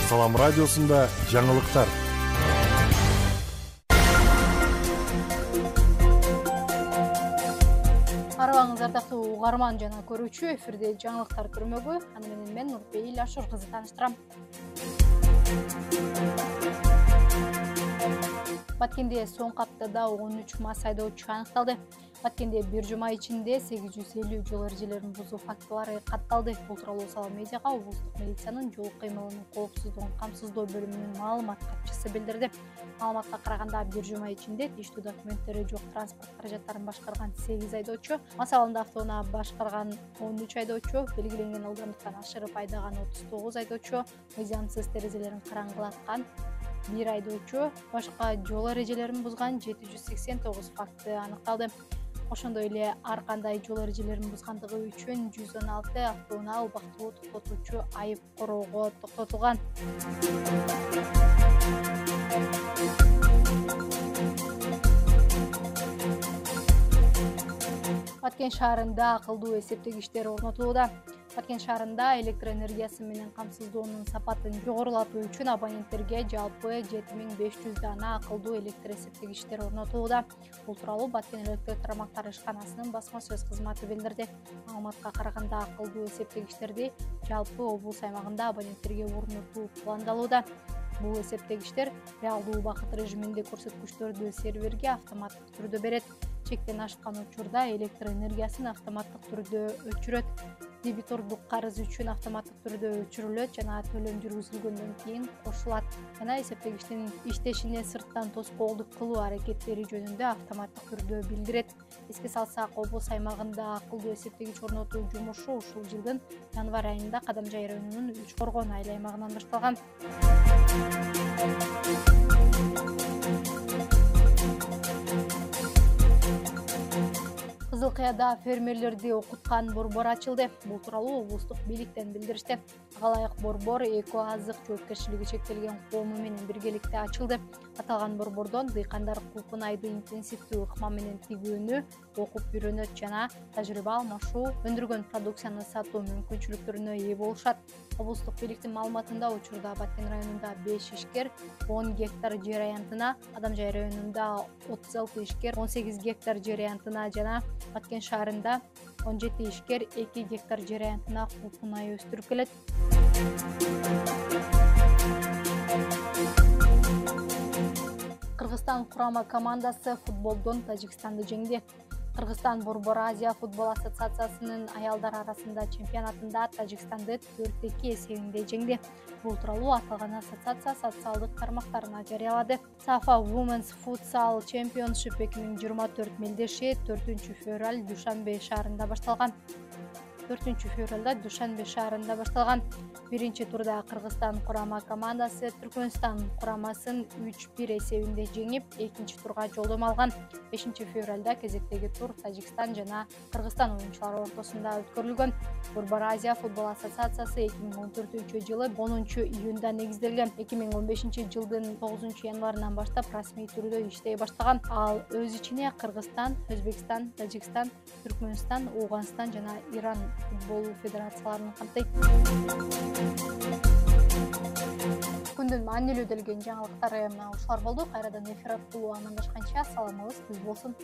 Салам радиосунда жаңылыктар. Арыбаңыз ардактуу угарман жана көрүүчү, эфирде жаңылыктар көрмөгү. Аны менен мен Нурбейил Ашур кызы тааныштырам. Баткенде соңку аптада 13 мас айдоочу аныкталды. Баткенде бир жума ичинде 850 жол эрежелерин бузуу фактылары катталды. Бул тууралуу Салам медиага облустук милициянын жол кыймылынын коопсуздугун камсыздоо бөлүмүнүн маалымат катчысы билдирди. Маалыматка караганда бир жума ичинде тийиштүү документтери жок транспорт каражаттарын башкарган 8 айдоочу, мас абалында автоунаа башкарган 13 айдоочу, белгиленген ылдамдыктан ашырып айдаган 39 айдоочу, мыйзамсыз терезелерин караңгылаткан 1 айдоочу, башка жол эрежелерин бузган 789 факты аныкталды. Ошондой эле ар кандай жол эрежелерин бузгандыгы үчүн 116 автоунаа убактылуу токтотуучу айып короого токтотулган. Баткен шаарында акылдуу эсептегичтер орнотулууда. Баткен шаарында электр энергиясы менен камсыздоонун сапатын жогорулатуу үчүн абоненттерге жалпы 7500 дана акылдуу электр эсептегичтер орнотулууда. Бул тууралуу Баткен электр тармактары ишканасынын басма сөз кызматы билдирди. Маалыматка караганда акылдуу эсептегичтерди жалпы облус аймагында абоненттерге орнотуу пландалууда. Бул эсептегичтер реалдуу убакыт режиминде көрсөткүчтөрдү серверге автоматтык түрдө берет. Чектен ашкан учурда электр энергиясын автоматтык түрдө өчүрөт. Дебитордук карыз үчүн автоматтык түрдө өчүрүлөт жана төлөм жүргүзүлгөндөн кийин кошулат. Жана эсептегичтин иштешине сырттан тоскоолдук кылуу аракеттери жөнүндө автоматтык түрдө билдирет. Эске салсак, облус аймагында акылдуу эсептегич орнотуу жумушу ушул жылдын январь айында Кадамжай районунун Үч Коргон айыл аймагынан башталган. Кызылкыяда фермерлерди окуткан борбор ачылды. Бул тууралуу облустук бийликтен билдиришти. Ага борбор Эко Азык жоопкерчилиги чектелген коому менен биргеликте ачылды. Аталган борбордон дыйкандар кулпунайды интенсивдүү ыкма менен тигүүнү окуп үйрөнөт жана тажрыйба алмашуу, өндүргөн продукцияны сатуу мүмкүнчүлүктөрүнө ээ болушат. Облустук бийликтин маалыматында учурда Баткен районунда 5 ишкер 10 гектар жер аянтына, Кадамжай районунда 36 ишкер 18 гектар жер аянтына жана Баткен шаарында 17 ишкер 2 гектар жер аянтына кулпунай өстүрүп келет. Кыргызстан курама командасы футболдон Тажикстанды жеңди. Кыргызстан борбор Азия футбол ассоциациясынын аялдар арасында чемпионатында Тажикстанды 4-2 эсебинде жеңди. Бул тууралуу аталган ассоциация социалдык тармактарына жарыялады. Safa Women's Futsal Championship 2024 мелдеши 4-февраль Душанбе шаарында башталган. 4-февралда Душанбе шаарында башталган. Биринчи турда Кыргызстан курама командасы Түркмөнстан курамасын 3-1 эсебинде жеңип, экинчи турга жолдомо алган. 5-февралда кезектеги тур Тажикстан жана Кыргызстан оюнчулары ортосунда өткөрүлгөн. Борбор Азия футбол ассоциациясы 2014-жылы 10-июнда негизделген. 2015-жылдын 9-январынан баштап расмий түрдө иштей баштаган. Ал өз ичине Кыргызстан, Өзбекстан, Тажикстан, Түркмөнстан, Ооганстан жана Иран футбол федерацияларын камтыйт. Күндүн маанилүү делген жаңылыктары ушулар болду. Кайрадан эфир аркылуу амандашканча саламыбыз түз болсун.